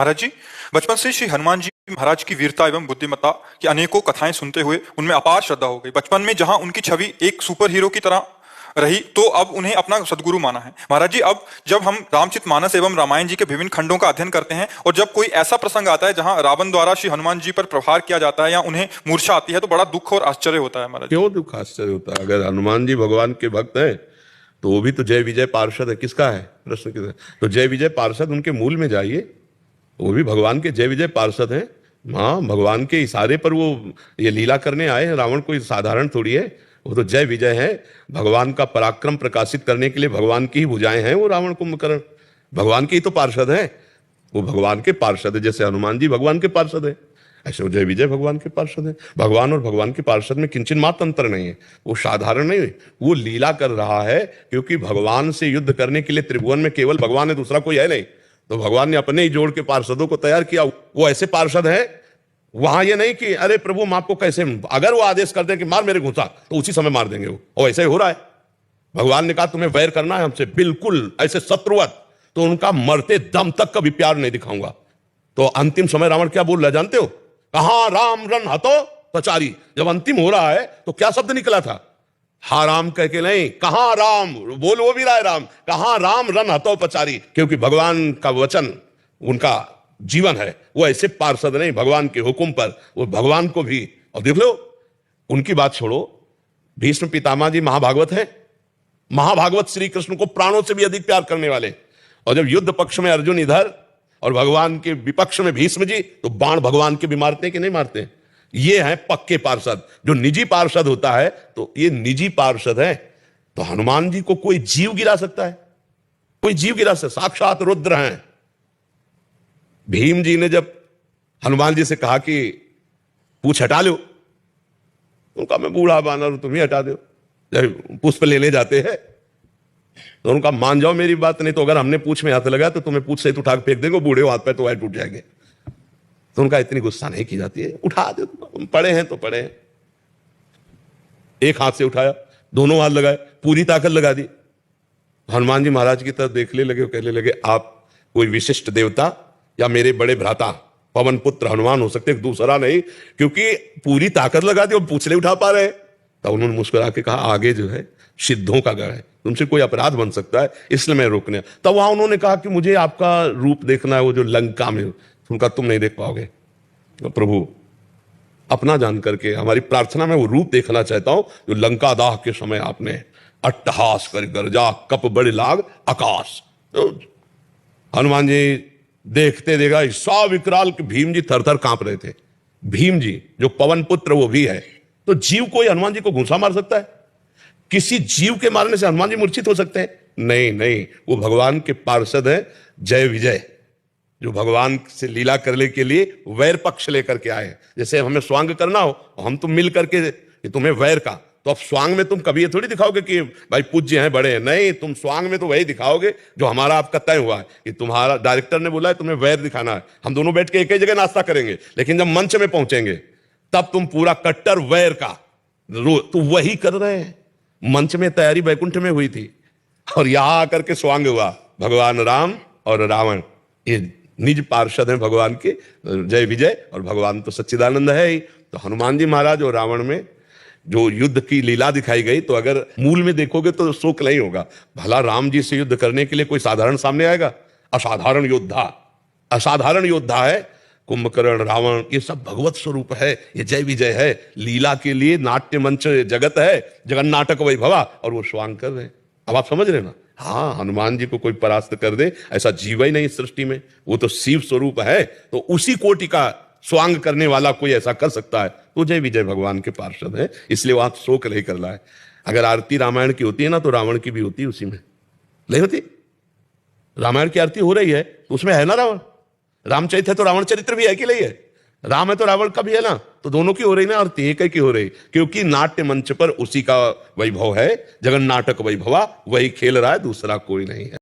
महाराज जी, बचपन से श्री हनुमान जी महाराज की वीरता एवं बुद्धिमत्ता की अनेकों कथाएं सुनते हुए उनमें अपार श्रद्धा हो गई। बचपन में जहां उनकी छवि एक सुपर हीरो की तरह रही, तो अब उन्हें अपना सदगुरु माना है। महाराज जी, अब जब हम रामचरितमानस एवं रामायण जी के विभिन्न खंडों का अध्ययन करते हैं और जब कोई ऐसा प्रसंग आता है जहां रावण द्वारा श्री हनुमान जी पर प्रहार किया जाता है या उन्हें मूर्छा आती है, तो बड़ा दुख और आश्चर्य होता है। महाराज जी, क्यों दुख आश्चर्य होता है? अगर हनुमान जी भगवान के भक्त हैं तो वो भी तो जय विजय पार्षद है। किसका है प्रश्न? किसका? तो जय विजय पार्षद उनके मूल में जाइए, वो भी भगवान के जय विजय पार्षद हैं। हाँ, भगवान के इशारे पर वो ये लीला करने आए हैं। रावण कोई साधारण थोड़ी है, वो तो जय विजय है। भगवान का पराक्रम प्रकाशित करने के लिए भगवान की ही भुजाएं हैं वो रावण कुंभकर्ण। भगवान के ही तो पार्षद हैं, वो भगवान के पार्षद है। जैसे हनुमान जी भगवान के पार्षद है, ऐसे वो जय विजय भगवान के पार्षद है। भगवान और भगवान के पार्षद में किंचन मात्र अंतर नहीं है। वो साधारण नहीं है, वो लीला कर रहा है, क्योंकि भगवान से युद्ध करने के लिए त्रिभुवन में केवल भगवान है, दूसरा कोई है नहीं। तो भगवान ने अपने ही जोड़ के पार्षदों को तैयार किया। वो ऐसे पार्षद है, वहां ये नहीं कि अरे प्रभु हम आपको कैसे, अगर वो आदेश कर दे कि मार मेरे घुसा तो उसी समय मार देंगे वो, और ऐसा ही हो रहा है। भगवान ने कहा तुम्हें वैर करना है हमसे, बिल्कुल ऐसे शत्रुवत, तो उनका मरते दम तक कभी प्यार नहीं दिखाऊंगा। तो अंतिम समय रावण क्या बोल रहा जानते हो? कहां राम रन हतो पचारी। जब अंतिम हो रहा है तो क्या शब्द निकला था? हा राम कह के नहीं, कहां राम, बोल वो भी रहा है राम, कहां राम रन हतो पचारी। क्योंकि भगवान का वचन उनका जीवन है। वो ऐसे पार्षद नहीं, भगवान के हुक्म पर वो भगवान को भी। और देख लो, उनकी बात छोड़ो, भीष्म पितामह जी महाभागवत है। महाभागवत श्री कृष्ण को प्राणों से भी अधिक प्यार करने वाले। और जब युद्ध पक्ष में अर्जुन इधर और भगवान के विपक्ष में भीष्म जी, तो बाण भगवान के भी मारते हैं कि नहीं मारते? ये हैं पक्के पार्षद। जो निजी पार्षद होता है तो ये निजी पार्षद है। तो हनुमान जी को कोई जीव गिरा सकता है? कोई जीव गिरा सकता? साक्षात रुद्र हैं। भीम जी ने जब हनुमान जी से कहा कि पूछ हटा लो, उनका मैं बूढ़ा बानर तुम ही हटा दो। जब पुष्प लेने जाते हैं तो उनका मान जाओ मेरी बात, नहीं तो अगर हमने पूछ में हाथ लगाया तो तुम्हें पूछ से उठा के फेंक देंगे, बूढ़े हाथ पे तो वह टूट जाएंगे। तो उनका इतनी गुस्सा नहीं की जाती है, उठा दो, पड़े हैं तो पड़े हैं। एक हाथ से उठाया, दोनों हाथ लगाए, पूरी ताकत लगा दी। हनुमान जी महाराज की तरफ देखने लगे, कहने लगे आप कोई विशिष्ट देवता या मेरे बड़े भ्राता पवन पुत्र हनुमान हो सकते, दूसरा नहीं, क्योंकि पूरी ताकत लगा दी और पूछ नहीं उठा पा रहे। तब उन्होंने मुस्कुरा के कहा आगे जो है सिद्धों का गढ़ है, तुमसे कोई अपराध बन सकता है, इसलिए मैं रोकने। तब वहां उन्होंने कहा कि मुझे आपका रूप देखना है, वो जो लंका में। उनका तुम नहीं देख पाओगे। तो प्रभु अपना जान करके हमारी प्रार्थना में वो रूप देखना चाहता हूं जो लंका दाह के समय आपने अट्टहास कर गरजा कप बड़े लाग आकाश। तो हनुमान जी देखते देखा सौ विकराल के भीम जी थर थर कांप रहे थे। भीम जी जो पवन पुत्र वो भी है। तो जीव कोई हनुमान जी को घूंसा मार सकता है? किसी जीव के मारने से हनुमान जी मूर्छित हो सकते हैं? नहीं नहीं, वो भगवान के पार्षद हैं, जय विजय, जो भगवान से लीला करने के लिए वैर पक्ष लेकर के आए। जैसे हमें स्वांग करना हो, हम तुम मिल करके कि तुम्हें वैर का, तो अब स्वांग में तुम कभी ये थोड़ी दिखाओगे कि भाई पूज्य हैं, बड़े हैं। नहीं, तुम स्वांग में तो वही दिखाओगे जो हमारा आपका तय हुआ है कि तुम्हारा डायरेक्टर ने बोला है तुम्हें वैर दिखाना है। हम दोनों बैठ के एक ही जगह नाश्ता करेंगे, लेकिन जब मंच में पहुंचेंगे तब तुम पूरा कट्टर वैर का तो वही कर रहे हैं। मंच में तैयारी बैकुंठ में हुई थी और यहां आकर के स्वांग हुआ। भगवान राम और रावण ये निज पार्षद हैं भगवान के, जय विजय। और भगवान तो सच्चिदानंद है ही। तो हनुमान जी महाराज और रावण में जो युद्ध की लीला दिखाई गई, तो अगर मूल में देखोगे तो शोक नहीं होगा। भला राम जी से युद्ध करने के लिए कोई साधारण सामने आएगा? असाधारण योद्धा, असाधारण योद्धा है कुंभकर्ण, रावण। ये सब भगवत स्वरूप है, ये जय विजय है। लीला के लिए नाट्य मंच जगत है, जगन नाटक वैभवा, और वो स्वांग कर रहे हैं। अब आप समझ रहे ना? हाँ, हनुमान जी को कोई परास्त कर दे ऐसा जीव ही नहीं इस सृष्टि में। वो तो शिव स्वरूप है, तो उसी कोटि का स्वांग करने वाला कोई ऐसा कर सकता है तो जय विजय भगवान के पार्षद है। इसलिए वहां शोक नहीं कर रहा है। अगर आरती रामायण की होती है ना, तो रावण की भी होती है उसी में, नहीं होती? रामायण की आरती हो रही है तो उसमें है ना रावण। रामचरित्र है तो रावण चरित्र भी है कि नहीं है? राम है तो रावण का भी है ना। तो दोनों की हो रही ना आरती, एक की हो रही, क्योंकि नाट्य मंच पर उसी का वैभव है। जगन नाटक वैभवा, वही खेल रहा है, दूसरा कोई नहीं है।